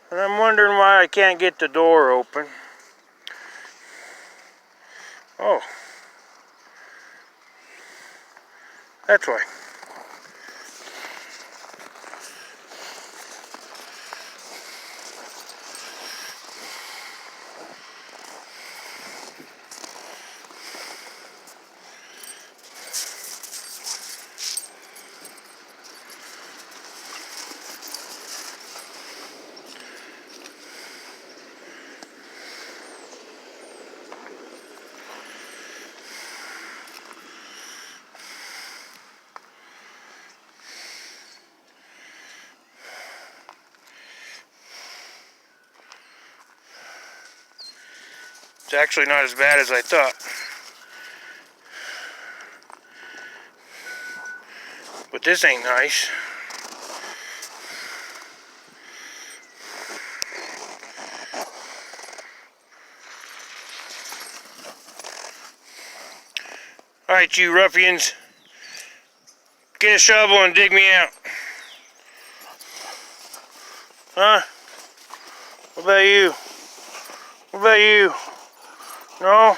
And I'm wondering why I can't get the door open. Oh, that's why. It's actually not as bad as I thought. But this ain't nice. Alright, you ruffians. Get a shovel and dig me out. Huh? What about you? What about you? No?